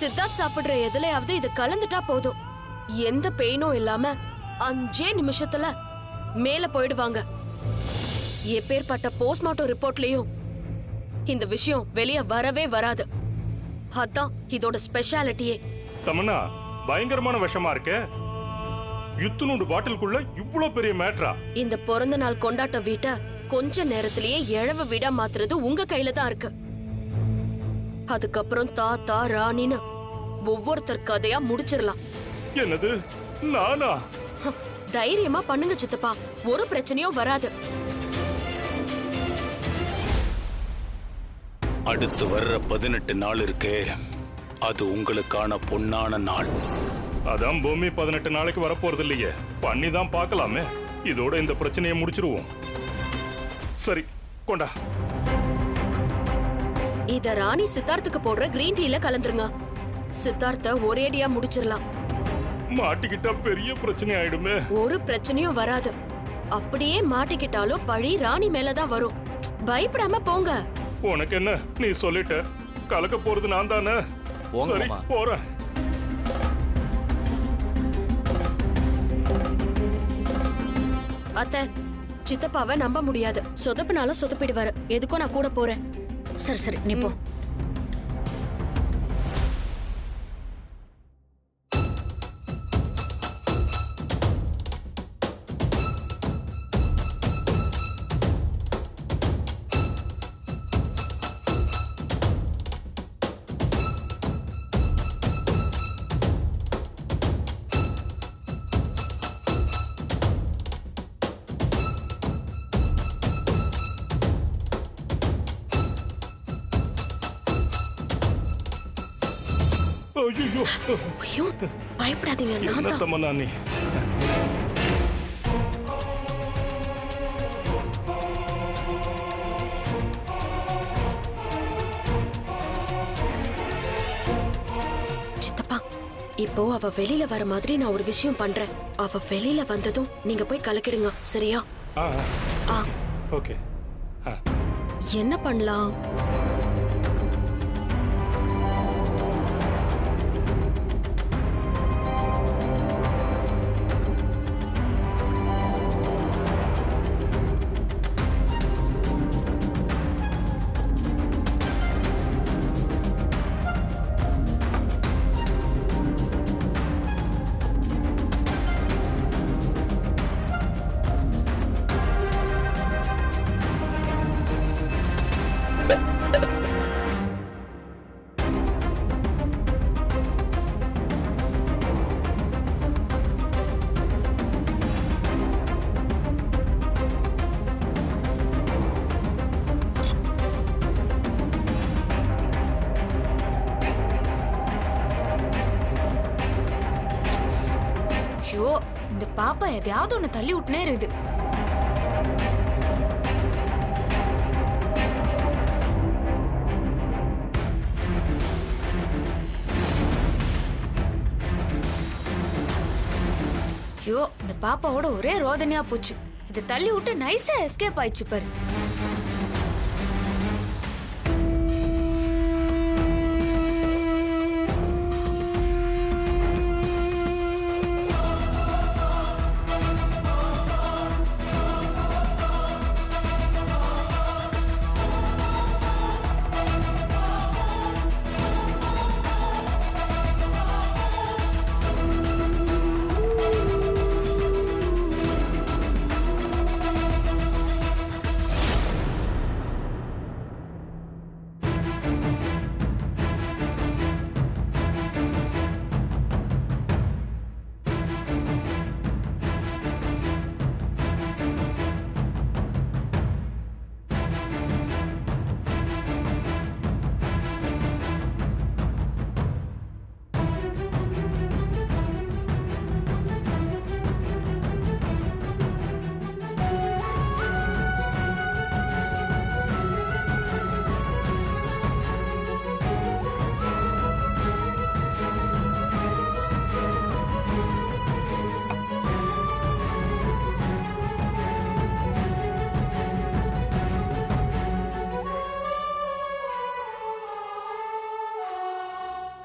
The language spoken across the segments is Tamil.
சித்தார்த் சாப்பிடுற எதுலயாவது இது கலந்துட்டா போதும், எந்த பெயினும் இல்லாம 5 நிமிஷத்துல மேல போயிடுவாங்க. எப்பேற்பட்ட போஸ்ட்மார்ட்டம் ரிப்போர்ட்லயும் இந்த விஷயம் வெளியே வரவே வராது. அதான் இதோட ஸ்பெஷாலிட்டியே. தமன்னா, பயங்கரமான விஷமா இருக்கே. யுத்துனோட பாட்டிலுக்குள்ள இவ்ளோ பெரிய மேட்ரா? இந்த பிறந்த நாள் கொண்டாட்ட வீட்டை கொஞ்ச நேரத்திலேயே எழவ வீடா மாத்துறது உங்க கையில தான் இருக்கு. அதுக்கப்புறம் தாத்தா ராணின்னு ஒவ்வொருத்தர் கதையா முடிச்சிடலாம். என்னது, நானா? தைரியமா பண்ணுங்க சித்தப்பா, ஒரு பிரச்சனையும் வராது. அடுத்து வர்ற 18 நாள் இருக்கே, அது உங்களுக்கான பொன்னான நாள். அதான் பூமி 18 நாளைக்கு வரப்போறது இல்லையே, பண்ணி தான் பார்க்கலாமே. இதோட இந்த பிரச்சனையை முடிச்சிருவோம். சரி, கொண்டா. இத ராணி சித்தார்த்துக்கு போடுற கிரீன் டீல கலந்துருங்க. சித்தார்த்த ஒரேடியா முடிச்சிடலாம். மாட்டிக்கிட்டா பெரிய பிரச்சனை ஆயிடுமே. ஒரு பிரச்சனையும் வராது. அப்படியே மாட்டிக்கிட்டாலும் பழி ராணி மேலதான் வரும். பயப்படாம போங்க. உனக்கு என்ன, நீ சொல்லிட்ட. கலக்க போறது நான் தானே. சரி, போறேன். அத்தை, சித்தப்பாவை நம்ப முடியாது. சொதப்பினாலும் சொதப்பிடுவாரு. எதுக்கும் நான் கூட போறேன். சரி சரி, நீ போ. ஐயோ, ஐயோ, பயப்படாதீங்க. நான் என்ன தான். தமன்னா நீ? சித்தப்பா, இப்போ அவ வெளியில வர மாதிரி நான் ஒரு விஷயம் பண்றேன். அவ வெளியில வந்ததும் நீங்க போய் கலக்கிடுங்க, சரியா? ஆ, ஓகே. என்ன பண்ணலாம்? ஐயோ, இந்த பாப்பா எதையாவது ஒண்ணு தள்ளி விட்டுனே இருக்குது. ஐயோ, இந்த பாப்பாவோட ஒரே ரோதனையா போச்சு. இதை தள்ளி விட்டு நைஸா எஸ்கேப் ஆயிடுச்சு பாரு.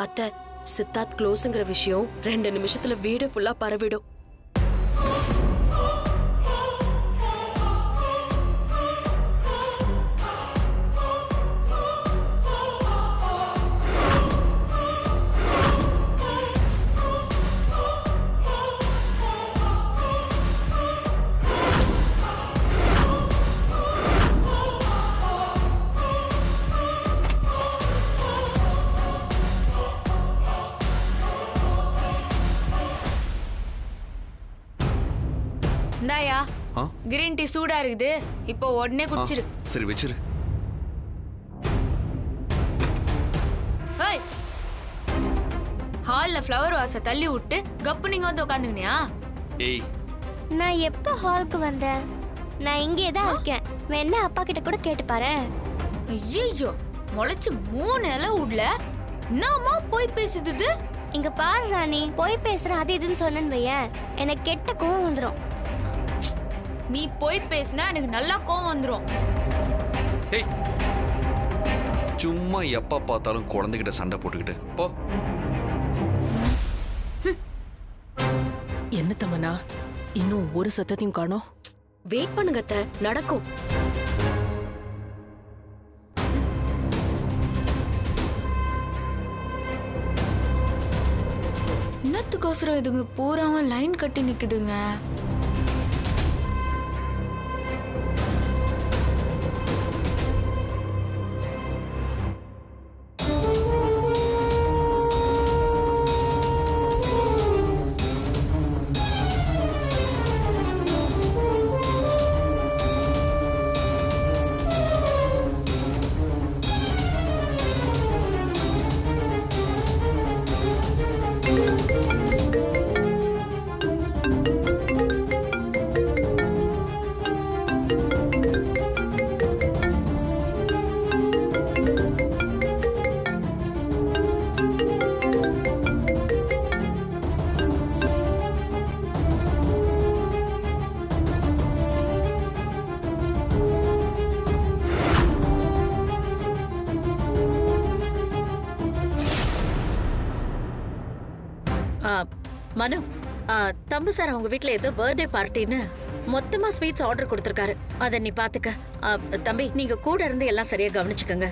அத்தை, சித்தார்த் க்ளோஸ்ங்கிற விஷயம் 2 நிமிஷத்துல வீடு ஃபுல்லா பரவிடும். இந்தாயா, கிரீன் டீ சூடா இருக்குது, இப்போ உடனே குடிச்சிரு. சரி வச்சிரு. ஏய், ஹால்ல ஃப்ளவர் வாச தள்ளி விட்டு கப்பு நீங்க வந்து உட்காந்துக்கினியா? ஏய், நான் எப்போ ஹாலுக்கு வந்தேன்? நான் இங்கே தான் இருக்கேன். வேணா அப்பா கிட்ட கூட கேட்டு பாரு. ஐயோ, முளைச்சு 3 இலை உடல என்னம்மா போய் பேசுது? இங்க பாரு ராணி, போய் பேசுறேன் அது இதுன்னு சொன்னேன்னு வையேன், எனக்கு கெட்ட கோவம் வந்துடும். நீ போய் பேசினா எனக்கு நல்லா கோவம் வந்துடும். ஏய், சும்மா எப்ப பார்த்தாலும் குழந்தைகிட்ட சண்டை போட்டுக்கிட்டு போ. என்ன தமனா, இன்னும் ஒரு சத்தத்தையும் காணோம். வெயிட் பண்ணுங்க அத்தை, நடக்கும். என்னத்துக்கோசரம் இதுங்க பூராவும் லைன் கட்டி நிக்குதுங்க? மனு, தம்பு சார் அவங்க வீட்ல ஏதோ பர்த்டே பார்ட்டின்னு மொத்தமா ஸ்வீட்ஸ் ஆர்டர் கொடுத்திருக்காரு. அத நீ பாத்துக்க. தம்பி, நீங்க கூட இருந்து எல்லாம் சரியா கவனிச்சுக்கங்க.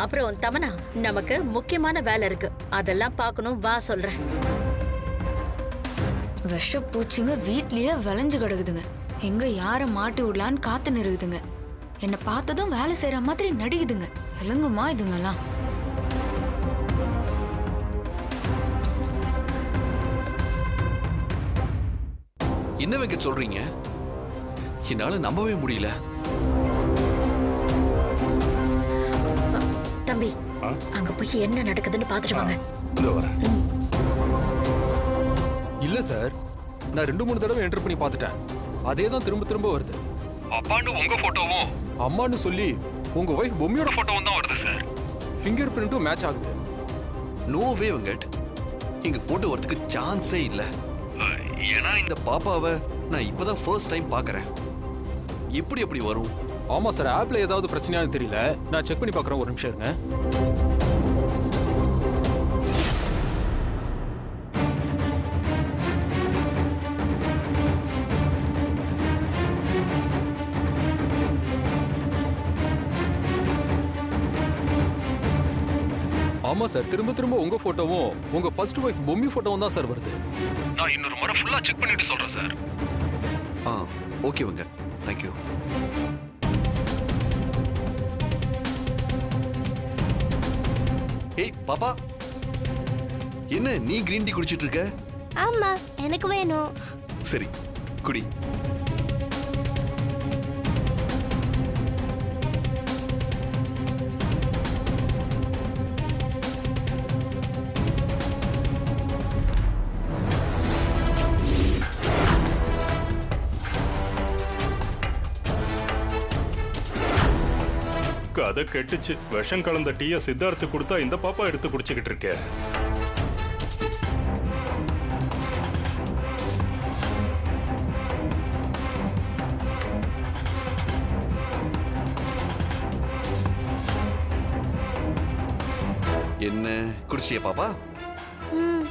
அப்புறம் தமனா, நமக்கு முக்கியமான வேலை இருக்கு, அதெல்லாம் பார்க்கணும். வா சொல்றேன். விஷ பூச்சிங்க வீட்லயே விளைஞ்சு கிடக்குதுங்க. எங்க யார மாட்டி விடலான்னு காத்து நிறுகுதுங்க. என்ன பார்த்ததும் வேலை செய்யற மாதிரி நடிக்குதுங்க. விளங்குமா இதுங்கெல்லாம்? என்ன வெங்கட் சொல்றீங்க? என்னால நம்பவே முடியல. தம்பி, அங்க போய் என்ன நடக்குதுன்னு பாத்துட்டு வாங்க. இல்ல சார், நான் 2-3 தடவை என்டர் பண்ணி பார்த்துட்டேன். அதே தான் திரும்ப திரும்ப வருது. அப்பான்னு உங்க போட்டோவும் அம்மான்னு சொல்லி உங்க வைஃப் பொம்மியோட போட்டோவும் தான் வருது சார். ஃபிங்கர் பிரிண்ட்டும் மேட்ச் ஆகுது. நோ வே வெங்கட், இங்க போட்டோ வரதுக்கு சான்ஸே இல்ல. ஏன்னா இந்த பாப்பாவை நான் இப்பதான் ஃபர்ஸ்ட் டைம் பார்க்கறேன். எப்படி வரும்? ஆமா சார், ஆப்ல ஏதாவது பிரச்சனையானு தெரியல. நான் செக் பண்ணி பார்க்கறேன், ஒரு நிமிஷம் இருங்க. ஆமா சார், திரும்ப திரும்ப உங்க போட்டோவும் உங்க ஃபர்ஸ்ட் வைஃப் பொம்மி போட்டோவும் தான் சார் வருது. நான் இன்னொரு முறை ஃபுல்லா செக் பண்ணிட்டு சொல்றேன் sir. Okay Venkat, thank you. ஏய் பாப்பா, என்ன நீ கிரீன் டீ குடிச்சிட்டு இருக்க? ஆமா, எனக்கு வேணும். சரி, குடி. கதை கெட்டுச்சு. விஷம் கலந்த டீயை சித்தார்த்து கொடுத்தா இந்த பாப்பா எடுத்து குடிச்சுக்கிட்டு இருக்கே. என்ன குடிச்சியா பாப்பா? ம்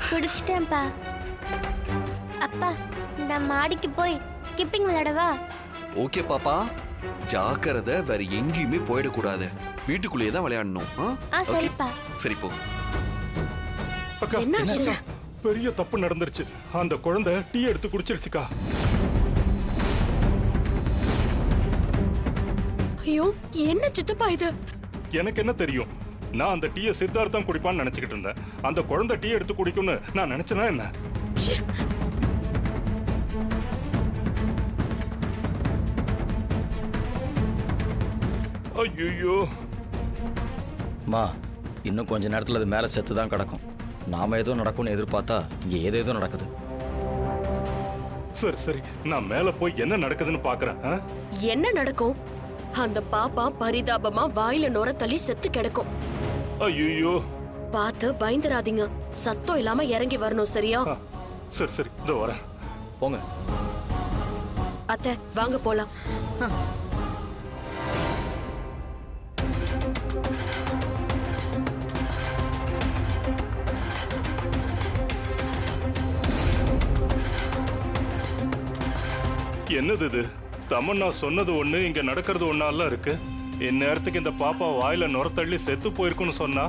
குடிச்சிட்டேன்ப்பா. அப்பா நான் மாடிக்கு போய் ஸ்கிப்பிங் விளையாடவா? ஓகே பாப்பா, ஜாக்கிரதை, வேற எங்கேயுமே போயிடக்கூடாது. வீட்டுக்குள்ளேயே தான் விளையாடணும். ஆ Okay? சரிப்பா. சரி போ. அக்கா என்னாச்சுங்க? பெரிய தப்பு நடந்துருச்சு. அந்த குழந்தை டீ எடுத்து குடிச்சிருச்சுக்கா. ஐயோ என்ன சித்தப்பா இது? எனக்கு என்ன தெரியும்? நான் அந்த டீயை சித்தார்த்தம் குடிப்பான்னு நினைச்சுக்கிட்டு இருந்தேன். அந்த குழந்தை டீ எடுத்து குடிக்கும்னு நான் நினைச்சேனா என்ன? ச்சே. ஐயோ, மா இன்னும் கொஞ்ச நேரத்தில் அது மேலே செத்து தான் கிடக்கும். நாம ஏதோ நடக்கும்னு எதிர்பார்த்தா இங்கே ஏதேதோ நடக்குது. சரி சரி, நான் மேல போய் என்ன நடக்குதுன்னு பாக்குறேன். என்ன நடக்கும்? அந்த பாப்பா பரிதாபமா வாயில நுர தள்ளி செத்து கிடக்கும். ஐயோ, பார்த்து பயந்துராதீங்க. சத்தம் இல்லாம இறங்கி வரணும், சரியா? சரி சரி, இதோ வரேன். போங்க. அத்தை வாங்க போலாம். என்னது இது? தமன்னா சொன்னது ஒண்ணு, இங்க நடக்கிறது ஒண்ணால இருக்கு. இந்நேரத்துக்கு இந்த பாப்பா வாயில நுர தள்ளி செத்து போயிருக்குன்னு சொன்னா,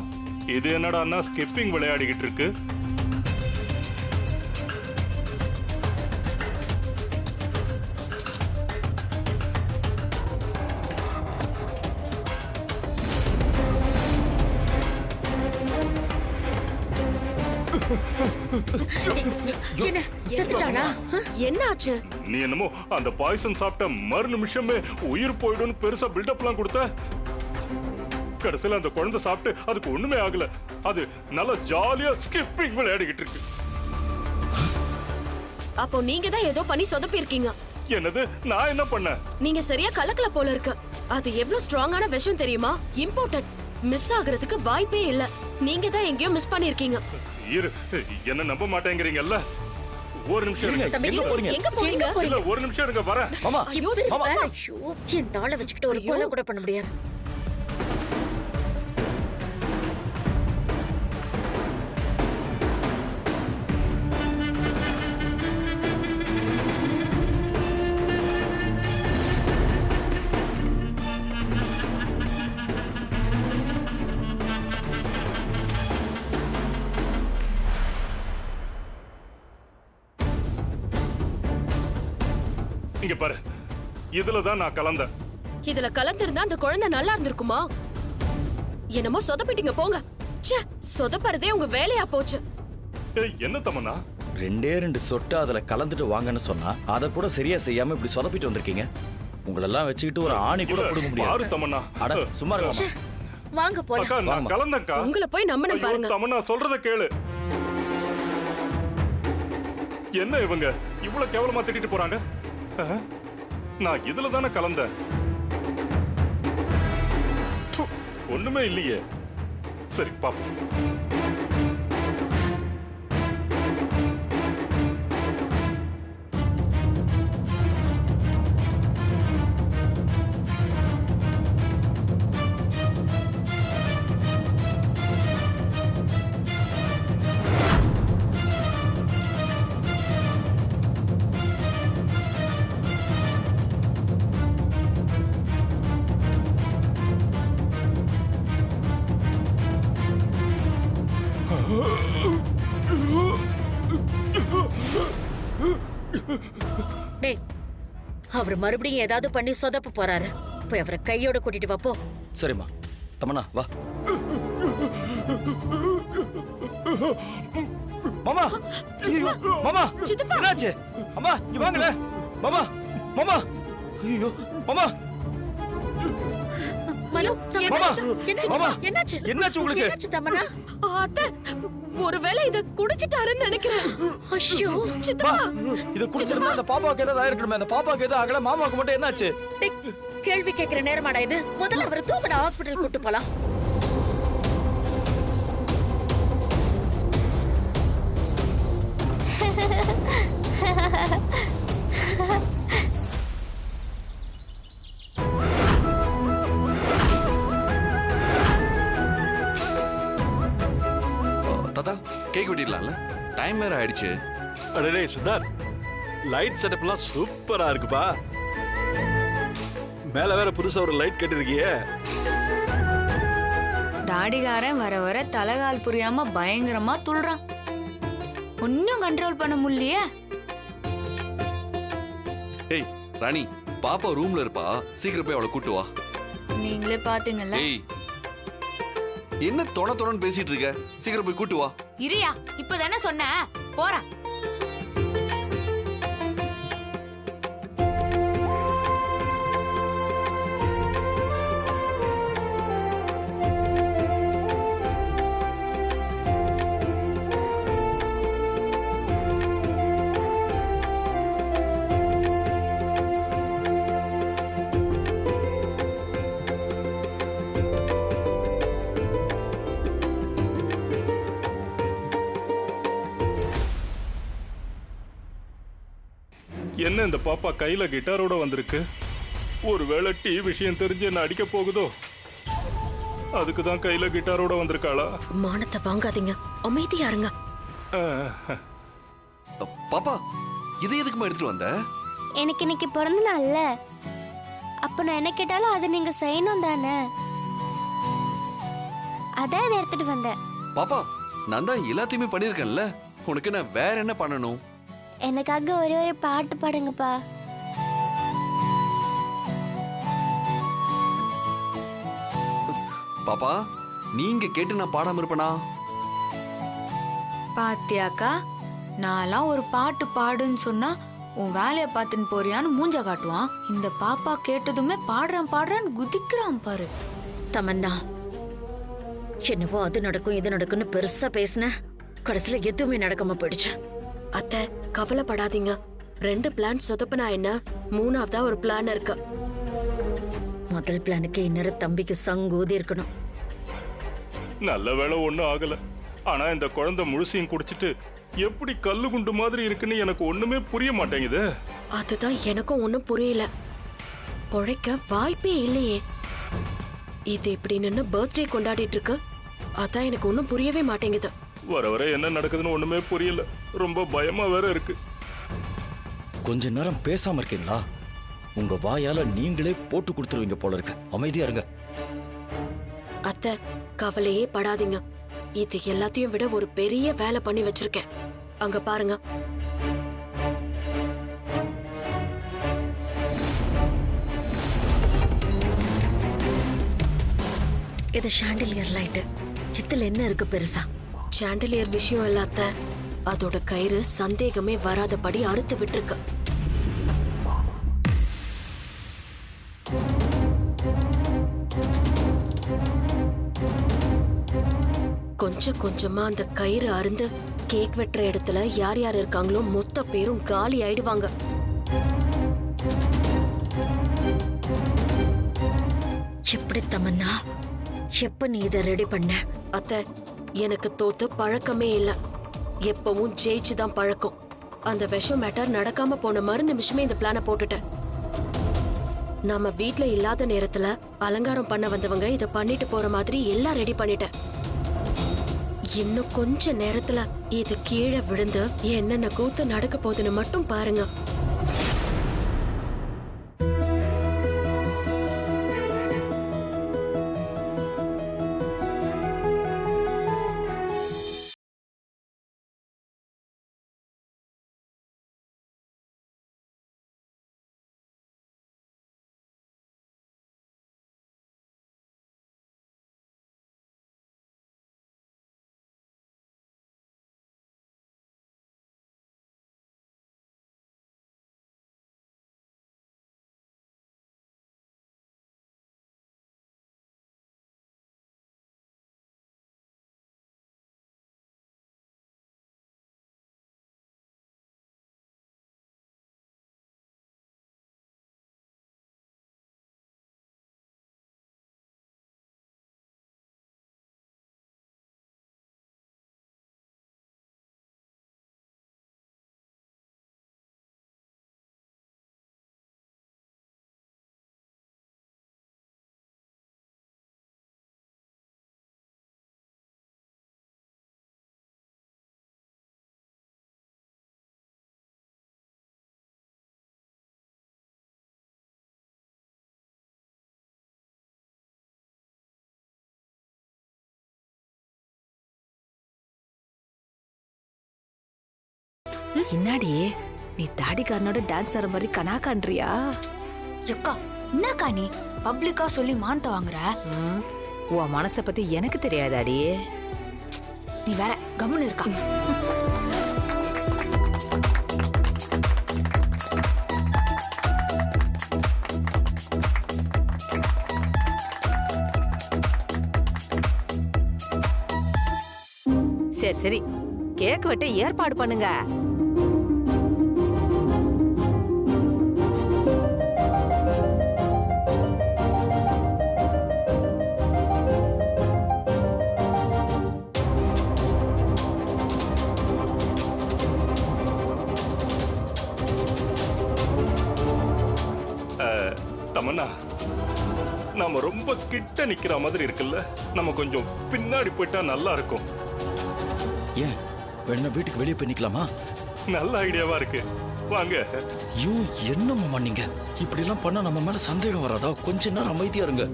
இது என்னடான்னா ஸ்கிப்பிங் விளையாடிக்கிட்டு இருக்கு. என்ன செத்துட்டாளா? என்ன ஆச்சு? நீ என்னமோ அந்த பாய்சன் சாப்பிட்ட மறு நிமிஷமே உயிர் போயிடும்னு பெருசா பில்டப்லாம் கொடுத்த. கடைசியில அந்த குழந்தை சாப்பிட்டு அதுக்கு ஒண்ணுமே ஆகல. அது நல்லா ஜாலியா ஸ்கிப்பிங் விளையாடிக்கிட்டு இருக்கு. அப்போ நீங்க தான் ஏதோ பண்ணி சொதப்பி இருக்கீங்க. என்னது? நான் என்ன பண்ணேன்? நீங்க சரியா கலக்கல போல இருக்கு. அது எவ்வளவு ஸ்ட்ராங்கான விஷயம் தெரியுமா? இம்பார்ட்டன்ட். மிஸ் ஆகுறதுக்கு வாய்ப்பே இல்ல. நீங்க தான் எங்கேயோ மிஸ் பண்ணிருக்கீங்க. இரு, என்ன நம்ப மாட்டேங்கிறீங்கல்ல? ஒரு நிமிஷம் இருங்க. தம்பி, எங்க போறீங்க? எங்க போறீங்க? இல்ல, ஒரு நிமிஷம் இருங்க, வரேன். மாமா ஐயோ, மாமா ஐயோ, இந்த ஆளை வச்சுக்கிட்டு ஒரு கொலை கூட பண்ண முடியாது. இங்க பாரு, இதுலதான் நான் கலந்தேன். இதுல கலந்திருந்தா அந்த குழந்தை நல்லா இருந்திருக்குமா? என்னமோ சொதப்பிட்டீங்க போங்க. ச்சே, சொதப்பறதே உங்க வேலையா போச்சு. ஏய், என்ன தமன்னா? 2 சொட்டு அதுல கலந்துட்டு வாங்கன்னு சொன்னா அதை கூட சரியா செய்யாம இப்படி சொதப்பிட்டு வந்திருக்கீங்க. உங்களெல்லாம் வச்சுக்கிட்டு ஒரு ஆணி கூட கொடுக்க பாரு முடியாது. தமன்னா. அட சும்மா இருங்க மாமா. வாங்க போலாம். அக்கா, நான் கலந்தேன்க்கா. உங்களை போய் நம்பின ஐயோ, பாருங்க. தமன்னா சொல்றத கேளு. என்ன இவங்க இவ்வளவு கேவலமா திட்டிட்டு போறாங்க? நான் இதுல தானே கலந்தேன். ப்பு, ஒண்ணுமே இல்லையே. சரி பாப்போம். டேய், அவர் மறுபடியும் ஏதாவது பண்ணி சொதப்ப போறாரு. போய் அவரை கையோட கூட்டிட்டு வா போ. சரிம்மா. தமன்னா வா. மாமா ஐயோ, மாமா சித்தப்பா. என்னாச்சு? அம்மா இங்க வாங்கல. மாமா மாமா ஐயோ மாமா மனு, மாமா என்னாச்சு? மாமா என்னாச்சு? என்னாச்சு உங்களுக்கு? என்னாச்சு தமன்னா? அத்தை, ஒருவேளை இத குடிச்சிட்டாருன்னு நினைக்கிறேன். ஐயோ, சித்தப்பா. இது குடிச்சிருந்தா அந்த பாப்பாவுக்கு ஏதாவது ஆயிருக்கணுமே. அந்த பாப்பாவுக்கு ஏதாவது ஆகல, மாமாவுக்கு மட்டும் என்னாச்சு? டேய், கேள்வி கேட்கிற நேரமாடா இது? முதல்ல அவரை தூக்கிட ஹாஸ்பிடல் கூட்டு போலாம். கேக் வெட்டிடலாம்ல? டைம் வேற ஆயிடுச்சு. அடடே சித்தார்த், லைட் செட்டப்லாம் சூப்பரா இருக்குப்பா. மேல வேற புதுசா ஒரு லைட் கட்டிருக்கியே. தாடிகாரன் வர வர தலைகால் புரியாம பயங்கரமா துள்றான். ஒன்னும் கண்ட்ரோல் பண்ண முடியலையே. ஏய் ராணி, பாப்பா ரூம்ல இருப்பா, சீக்கிரம் போய் அவளை கூட்டு வா. நீங்களே பாத்தீங்கல்ல. ஏய், என்ன தொண பேசிட்டு இருக்க? சீக்கிரம் போய் கூட்டு வா. இரியா, இப்பதானே சொன்ன, போறேன். என்ன இந்த பாப்பா கையில கிட்டாரோட வந்திருக்கு? ஒருவேளை டீ விஷயம் தெரிஞ்சு என்ன அடிக்க போகுதோ? அதுக்கு தான் கையில கிட்டாரோட வந்திருக்காளா? மானத்தை வாங்காதீங்க, அமைதியா இருங்க. பாப்பா, இதை எதுக்குமா எடுத்துட்டு வந்த? எனக்கு இன்னைக்கு பிறந்த நாள்ல, அப்ப நான் என்ன கேட்டாலும் அதை நீங்க செய்யணும் தானே, அதான் இதை எடுத்துட்டு வந்தேன். பாப்பா, நான் தான் எல்லாத்தையுமே பண்ணிருக்கேன்ல, உனக்கு நான் வேற என்ன பண்ணணும்? எனக்காக ஒரே ஒரு பாட்டு பாடுங்கப்பா. பாப்பா, நீங்க கேட்டு நான் பாடாம இருப்பேனா? பாத்தியாக்கா, நான்லாம் ஒரு பாட்டு பாடுன்னு சொன்னா உன் வேலையை பார்த்துன்னு போறியான்னு மூஞ்ச காட்டுவான். இந்த பாப்பா கேட்டதுமே பாடுறான்னு குதிக்கிறான் பாரு. தமன்னா, என்னவோ அது நடக்கும் இது நடக்கும்னு பெருசா பேசின, கடைசியில எதுவுமே நடக்காம போயிடுச்சு. அத்தை, கவலைப்படாதீங்க. 2 பிளான் சொதப்பனா என்ன, 3ஆவதா ஒரு பிளான் இருக்கு. முதல் பிளானுக்கு இந்நேரம் தம்பிக்கு சங்கூதி இருக்கணும். நல்ல வேளை ஒண்ணும் ஆகல. ஆனா இந்த குழந்தை முழுசையும் குடிச்சிட்டு எப்படி கல்லு குண்டு மாதிரி இருக்குன்னு எனக்கு ஒண்ணுமே புரிய மாட்டேங்குது. அதுதான் எனக்கும் ஒண்ணும் புரியல. பொழைக்க வாய்ப்பே இல்லையே. இது இப்படி நின்னு பர்த்டே கொண்டாடிட்டு இருக்கு. அதான் எனக்கு ஒண்ணும் புரியவே மாட்டேங்குது. வர வர என்ன நடக்குதுன்னு ஒண்ணுமே புரியல. ரொம்ப பயமா வேற இருக்கு. கொஞ்ச நேரம் பேசாம இருக்கீங்களா? உங்க வாயால நீங்களே போட்டு கொடுத்துருவீங்க போல இருக்கு. அமைதியா இருங்க. அத்தை, கவலையே படாதீங்க. இது எல்லாத்தையும் விட ஒரு பெரிய வேலை பண்ணி வச்சிருக்கேன். அங்க பாருங்க. இது ஷாண்டிலியர் லைட். இதுல என்ன இருக்கு பெருசா? சாண்டலியர் விஷயம் இல்லாத, அதோட கயிறு சந்தேகமே வராதபடி அறுத்து விட்டுருக்கு. கொஞ்சம் கொஞ்சமா அந்த கயிறு அருந்து கேக் வெட்டுற இடத்துல யார் யார் இருக்காங்களோ மொத்த பேரும் காலி ஆயிடுவாங்க. எப்படி தமன்னா, எப்ப நீ இதை ரெடி பண்ண? அத்தை, எனக்கு தோத்து பழக்கமே இல்ல. எப்பவும் ஜெயிச்சுதான் பழக்கம். அந்த விஷம் மேட்டர் நடக்காம போன மறு நிமிஷமே இந்த பிளான போட்டுட்டேன். நாம வீட்ல இல்லாத நேரத்துல அலங்காரம் பண்ண வந்தவங்க இத பண்ணிட்டு போற மாதிரி எல்லாம் ரெடி பண்ணிட்டேன். இன்னும் கொஞ்ச நேரத்துல இது கீழே விழுந்து என்னென்ன கூத்து நடக்க போகுதுன்னு மட்டும் பாருங்க. இன்னாடி நீ தாடிக்காரனோட டான்ஸ் ஆடுற மாதிரி கனா காண்றியா? எக்கா என்னக்கா நீ பப்ளிக்கா சொல்லி மானத்தை வாங்குற? உன் மனசை பத்தி எனக்கு தெரியாதாடி. நீ வேற கம்முன்னு இருக்கா. சரி சரி, கேக் வெட்ட ஏற்பாடு பண்ணுங்க. தமன்னா, நாம ரொம்ப கிட்ட நிக்கிற மாதிரி இருக்குல்ல, நம்ம கொஞ்சம் பின்னாடி போயிட்டா நல்லா இருக்கும். ஏன் வேணா வீட்டுக்கு வெளியே போய் நிக்கலாமா? நல்ல ஐடியாவா இருக்கு, வாங்க. ஐயோ என்ன மாமா நீங்க இப்படி எல்லாம் பண்ணா நம்ம மேல சந்தேகம் வராதா? கொஞ்ச நேரம் அமைதியா இருங்க.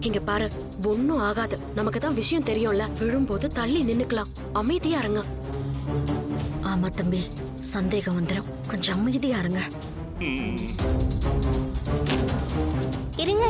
இங்க பாரு, ஒண்ணும் ஆகாது. நமக்கு தான் விஷயம் தெரியும்ல, விழும்போது தள்ளி நின்னுக்கலாம். அமைதியா இருங்க. ஆமா தம்பி, சந்தேகம் வந்துடும். கொஞ்சம் அமைதியா இருங்க. இருங்க